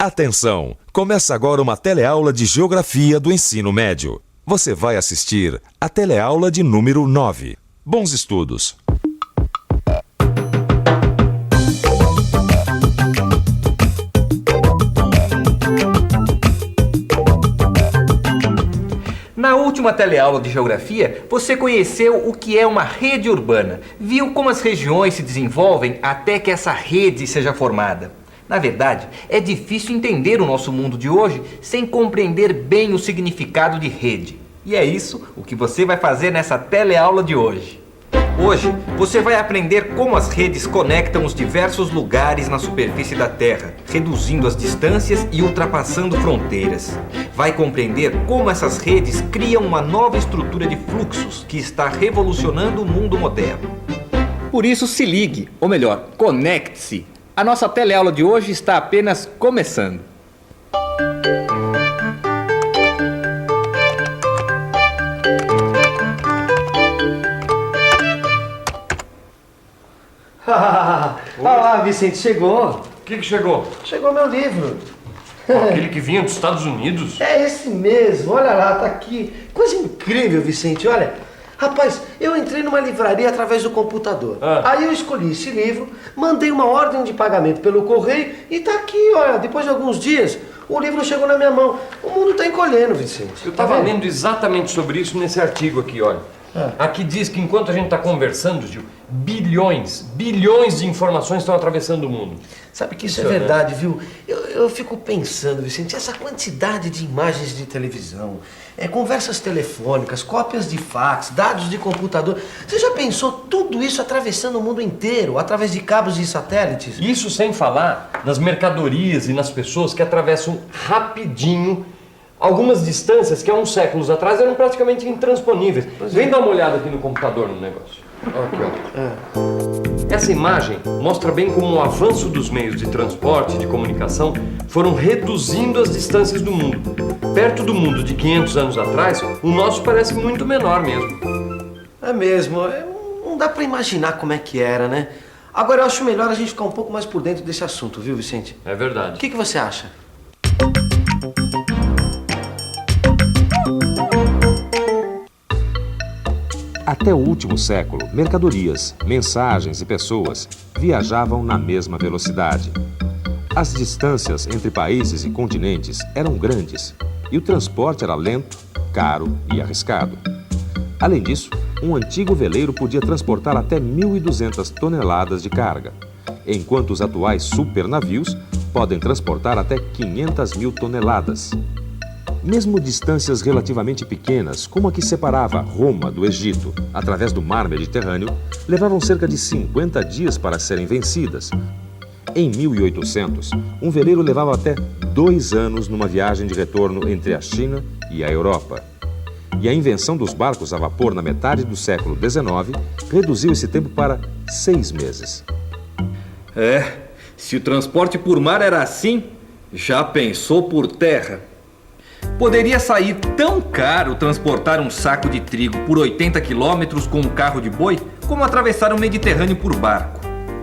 Atenção! Começa agora uma teleaula de Geografia do Ensino Médio. Você vai assistir a teleaula de número 9. Bons estudos! Na última teleaula de Geografia, você conheceu o que é uma rede urbana, viu como as regiões se desenvolvem até que essa rede seja formada. Na verdade, é difícil entender o nosso mundo de hoje sem compreender bem o significado de rede. E é isso o que você vai fazer nessa teleaula de hoje. Hoje, você vai aprender como as redes conectam os diversos lugares na superfície da Terra, reduzindo as distâncias e ultrapassando fronteiras. Vai compreender como essas redes criam uma nova estrutura de fluxos que está revolucionando o mundo moderno. Por isso, se ligue, ou melhor, conecte-se. A nossa teleaula de hoje está apenas começando. Olá, Vicente, chegou. O que chegou? Chegou meu livro. Aquele que vinha dos Estados Unidos? É esse mesmo, olha lá, tá aqui. Coisa incrível, Vicente, olha. Rapaz, eu entrei numa livraria através do computador. Aí eu escolhi esse livro, mandei uma ordem de pagamento pelo correio e tá aqui, olha. Depois de alguns dias, o livro chegou na minha mão. O mundo tá encolhendo, Vicente. Eu estava lendo exatamente sobre isso nesse artigo aqui, olha. Aqui diz que enquanto a gente está conversando, Gil, bilhões de informações estão atravessando o mundo. Sabe que isso é verdade, viu? Eu fico pensando, Vicente, essa quantidade de imagens de televisão, conversas telefônicas, cópias de fax, dados de computador. Você já pensou tudo isso atravessando o mundo inteiro, através de cabos e satélites? Isso sem falar nas mercadorias e nas pessoas que atravessam rapidinho algumas distâncias que há uns séculos atrás eram praticamente intransponíveis. Vem dar uma olhada aqui no computador no negócio. Aqui, ó. Essa imagem mostra bem como o avanço dos meios de transporte e de comunicação foram reduzindo as distâncias do mundo. Perto do mundo de 500 anos atrás, o nosso parece muito menor mesmo. É mesmo. Não dá pra imaginar como é que era, né? Agora eu acho melhor a gente ficar um pouco mais por dentro desse assunto, viu, Vicente? É verdade. O que você acha? Até o último século, mercadorias, mensagens e pessoas viajavam na mesma velocidade. As distâncias entre países e continentes eram grandes e o transporte era lento, caro e arriscado. Além disso, um antigo veleiro podia transportar até 1.200 toneladas de carga, enquanto os atuais supernavios podem transportar até 500.000 toneladas. Mesmo distâncias relativamente pequenas, como a que separava Roma do Egito, através do mar Mediterrâneo, levavam cerca de 50 dias para serem vencidas. Em 1800, um veleiro levava até 2 anos numa viagem de retorno entre a China e a Europa. E a invenção dos barcos a vapor na metade do século XIX reduziu esse tempo para 6 meses. Se o transporte por mar era assim, já pensou por terra? Poderia sair tão caro transportar um saco de trigo por 80 quilômetros com um carro de boi, como atravessar o Mediterrâneo por barco.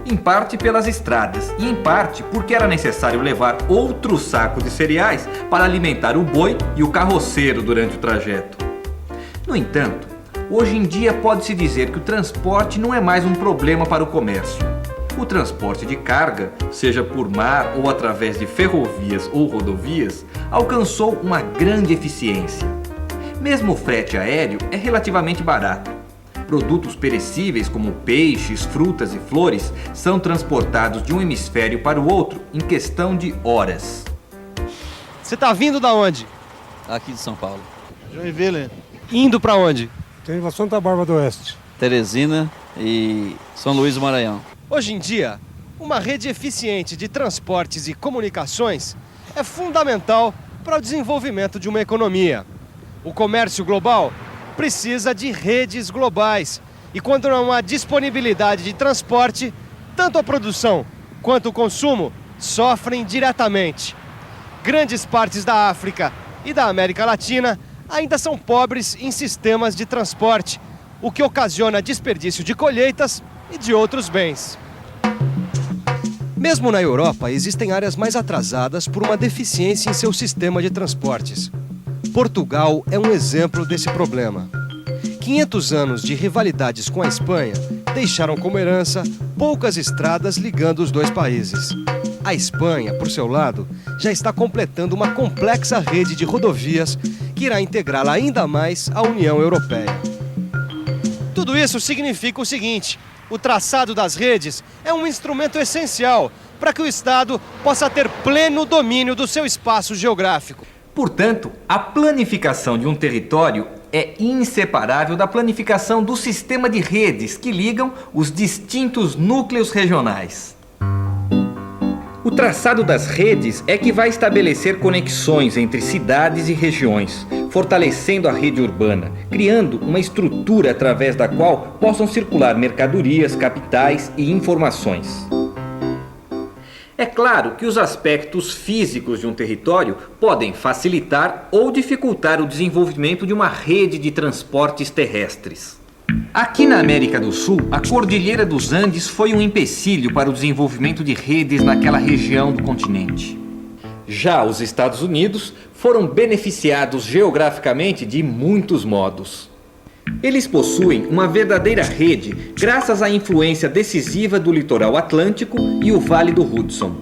Em parte pelas estradas e em parte porque era necessário levar outro saco de cereais para alimentar o boi e o carroceiro durante o trajeto. No entanto, hoje em dia pode-se dizer que o transporte não é mais um problema para o comércio. O transporte de carga, seja por mar ou através de ferrovias ou rodovias, alcançou uma grande eficiência. Mesmo o frete aéreo é relativamente barato. Produtos perecíveis como peixes, frutas e flores são transportados de um hemisfério para o outro em questão de horas. Você tá vindo da onde? Aqui de São Paulo. Joinville. Indo pra onde? Tem a Santa Bárbara do Oeste. Teresina e São Luís do Maranhão. Hoje em dia, uma rede eficiente de transportes e comunicações é fundamental para o desenvolvimento de uma economia. O comércio global precisa de redes globais e quando não há disponibilidade de transporte, tanto a produção quanto o consumo sofrem diretamente. Grandes partes da África e da América Latina ainda são pobres em sistemas de transporte, o que ocasiona desperdício de colheitas e de outros bens. Mesmo na Europa, existem áreas mais atrasadas por uma deficiência em seu sistema de transportes. Portugal é um exemplo desse problema. 500 anos de rivalidades com a Espanha deixaram como herança poucas estradas ligando os dois países. A Espanha, por seu lado, já está completando uma complexa rede de rodovias que irá integrá-la ainda mais à União Europeia. Tudo isso significa o seguinte: o traçado das redes é um instrumento essencial para que o Estado possa ter pleno domínio do seu espaço geográfico. Portanto, a planificação de um território é inseparável da planificação do sistema de redes que ligam os distintos núcleos regionais. O traçado das redes é que vai estabelecer conexões entre cidades e regiões, fortalecendo a rede urbana, criando uma estrutura através da qual possam circular mercadorias, capitais e informações. É claro que os aspectos físicos de um território podem facilitar ou dificultar o desenvolvimento de uma rede de transportes terrestres. Aqui na América do Sul, a Cordilheira dos Andes foi um empecilho para o desenvolvimento de redes naquela região do continente. Já os Estados Unidos foram beneficiados geograficamente de muitos modos. Eles possuem uma verdadeira rede graças à influência decisiva do litoral atlântico e o Vale do Hudson.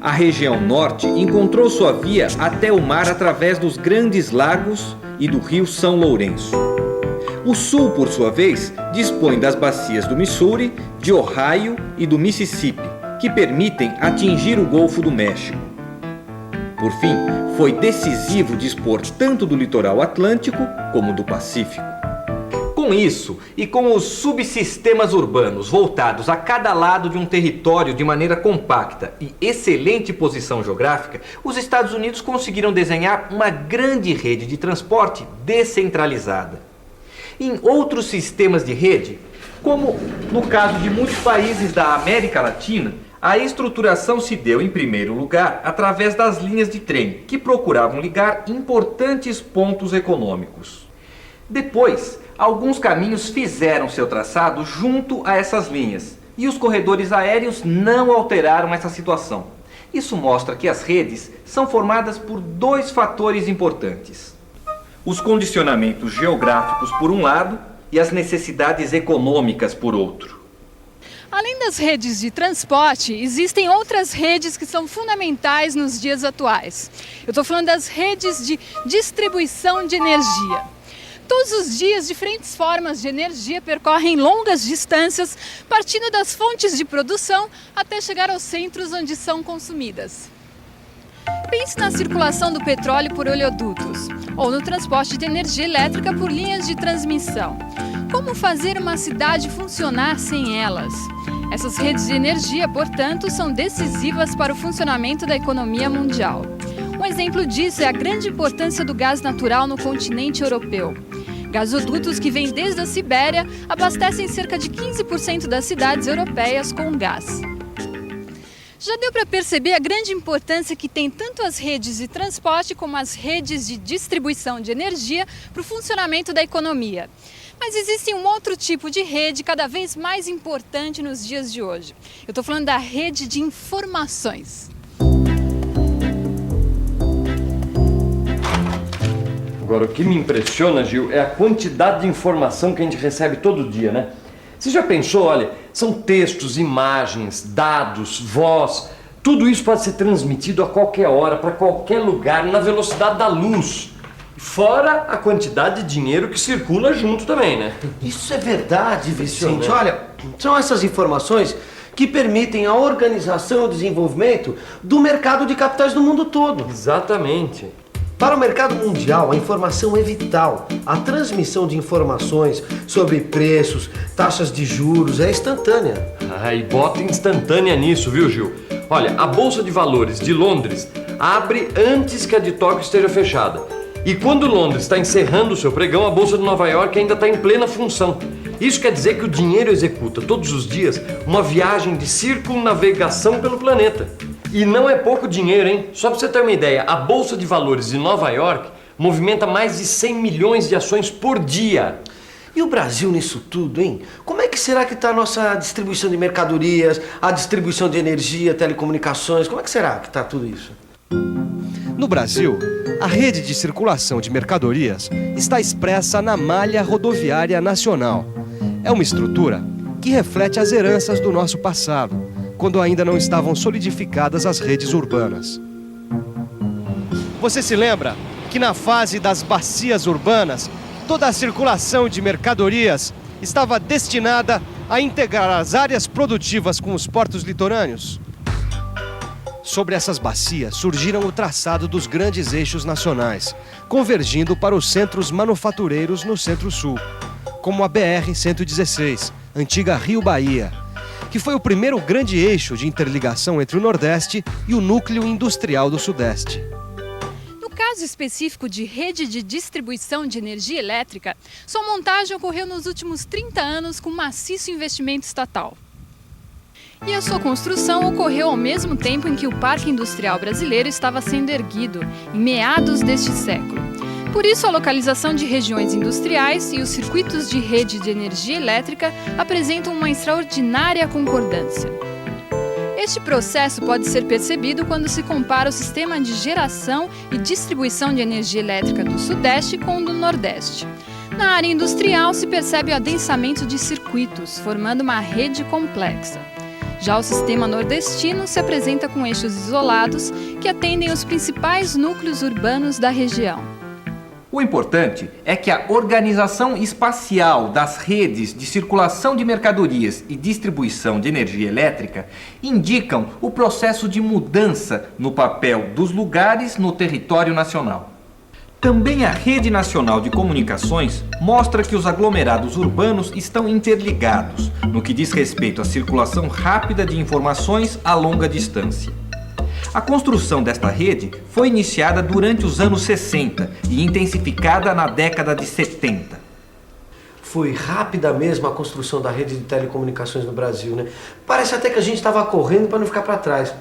A região norte encontrou sua via até o mar através dos Grandes Lagos e do Rio São Lourenço. O sul, por sua vez, dispõe das bacias do Missouri, de Ohio e do Mississippi, que permitem atingir o Golfo do México. Por fim, foi decisivo dispor tanto do litoral atlântico como do Pacífico. Com isso, e com os subsistemas urbanos voltados a cada lado de um território de maneira compacta e excelente posição geográfica, os Estados Unidos conseguiram desenhar uma grande rede de transporte descentralizada. Em outros sistemas de rede, como no caso de muitos países da América Latina, a estruturação se deu, em primeiro lugar, através das linhas de trem, que procuravam ligar importantes pontos econômicos. Depois, alguns caminhos fizeram seu traçado junto a essas linhas, e os corredores aéreos não alteraram essa situação. Isso mostra que as redes são formadas por dois fatores importantes: os condicionamentos geográficos por um lado e as necessidades econômicas por outro. Além das redes de transporte, existem outras redes que são fundamentais nos dias atuais. Eu estou falando das redes de distribuição de energia. Todos os dias, diferentes formas de energia percorrem longas distâncias, partindo das fontes de produção até chegar aos centros onde são consumidas. Pense na circulação do petróleo por oleodutos, ou no transporte de energia elétrica por linhas de transmissão. Como fazer uma cidade funcionar sem elas? Essas redes de energia, portanto, são decisivas para o funcionamento da economia mundial. Um exemplo disso é a grande importância do gás natural no continente europeu. Gasodutos que vêm desde a Sibéria abastecem cerca de 15% das cidades europeias com gás. Já deu para perceber a grande importância que tem tanto as redes de transporte como as redes de distribuição de energia para o funcionamento da economia. Mas existe um outro tipo de rede cada vez mais importante nos dias de hoje. Eu estou falando da rede de informações. Agora, o que me impressiona, Gil, é a quantidade de informação que a gente recebe todo dia, né? Você já pensou, olha, são textos, imagens, dados, voz, tudo isso pode ser transmitido a qualquer hora, para qualquer lugar, na velocidade da luz. Fora a quantidade de dinheiro que circula junto também, né? Isso é verdade, Vicente. Olha, são essas informações que permitem a organização e o desenvolvimento do mercado de capitais do mundo todo. Exatamente. Para o mercado mundial, a informação é vital. A transmissão de informações sobre preços, taxas de juros é instantânea. E bota instantânea nisso, viu, Gil? Olha, a Bolsa de Valores de Londres abre antes que a de Tóquio esteja fechada. E quando Londres está encerrando o seu pregão, a Bolsa de Nova York ainda está em plena função. Isso quer dizer que o dinheiro executa todos os dias uma viagem de circunnavegação pelo planeta. E não é pouco dinheiro, hein? Só para você ter uma ideia, a Bolsa de Valores de Nova York movimenta mais de 100 milhões de ações por dia. E o Brasil nisso tudo, hein? Como é que será que está a nossa distribuição de mercadorias, a distribuição de energia, telecomunicações? Como é que será que está tudo isso? No Brasil, a rede de circulação de mercadorias está expressa na Malha Rodoviária Nacional. É uma estrutura que reflete as heranças do nosso passado, quando ainda não estavam solidificadas as redes urbanas. Você se lembra que na fase das bacias urbanas, toda a circulação de mercadorias estava destinada a integrar as áreas produtivas com os portos litorâneos? Sobre essas bacias surgiram o traçado dos grandes eixos nacionais, convergindo para os centros manufatureiros no Centro-Sul, como a BR-116, antiga Rio-Bahia, que foi o primeiro grande eixo de interligação entre o Nordeste e o núcleo industrial do Sudeste. No caso específico de rede de distribuição de energia elétrica, sua montagem ocorreu nos últimos 30 anos com maciço investimento estatal. E a sua construção ocorreu ao mesmo tempo em que o Parque Industrial Brasileiro estava sendo erguido, em meados deste século. Por isso, a localização de regiões industriais e os circuitos de rede de energia elétrica apresentam uma extraordinária concordância. Este processo pode ser percebido quando se compara o sistema de geração e distribuição de energia elétrica do Sudeste com o do Nordeste. Na área industrial, se percebe o adensamento de circuitos, formando uma rede complexa. Já o sistema nordestino se apresenta com eixos isolados que atendem os principais núcleos urbanos da região. O importante é que a organização espacial das redes de circulação de mercadorias e distribuição de energia elétrica indicam o processo de mudança no papel dos lugares no território nacional. Também a Rede Nacional de Comunicações mostra que os aglomerados urbanos estão interligados no que diz respeito à circulação rápida de informações a longa distância. A construção desta rede foi iniciada durante os anos 60 e intensificada na década de 70. Foi rápida mesmo a construção da rede de telecomunicações no Brasil, né? Parece até que a gente estava correndo para não ficar para trás.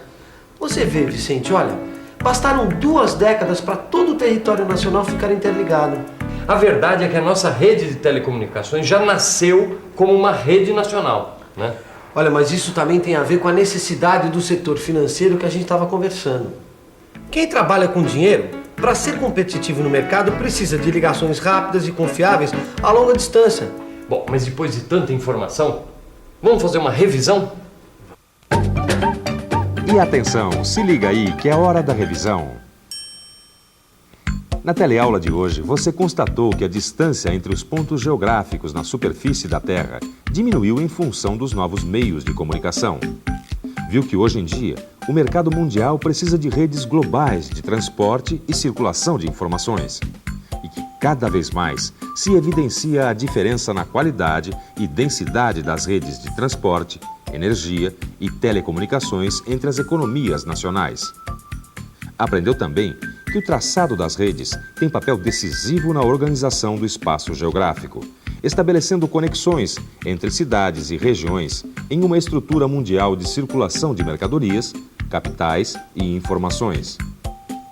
Você vê, Vicente, olha, bastaram 2 décadas para todo o território nacional ficar interligado. A verdade é que a nossa rede de telecomunicações já nasceu como uma rede nacional, né? Olha, mas isso também tem a ver com a necessidade do setor financeiro que a gente estava conversando. Quem trabalha com dinheiro, para ser competitivo no mercado, precisa de ligações rápidas e confiáveis a longa distância. Bom, mas depois de tanta informação, vamos fazer uma revisão? E atenção, se liga aí que é hora da revisão. Na teleaula de hoje, você constatou que a distância entre os pontos geográficos na superfície da Terra diminuiu em função dos novos meios de comunicação. Viu que hoje em dia, o mercado mundial precisa de redes globais de transporte e circulação de informações. E que cada vez mais se evidencia a diferença na qualidade e densidade das redes de transporte, energia e telecomunicações entre as economias nacionais. Aprendeu também que o traçado das redes tem papel decisivo na organização do espaço geográfico, estabelecendo conexões entre cidades e regiões em uma estrutura mundial de circulação de mercadorias, capitais e informações.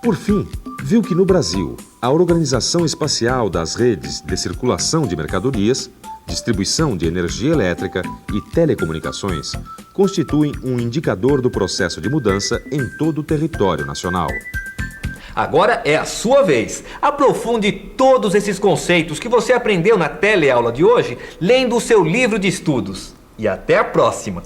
Por fim, viu que no Brasil, a organização espacial das redes de circulação de mercadorias, distribuição de energia elétrica e telecomunicações constituem um indicador do processo de mudança em todo o território nacional. Agora é a sua vez. Aprofunde todos esses conceitos que você aprendeu na teleaula de hoje, lendo o seu livro de estudos. E até a próxima!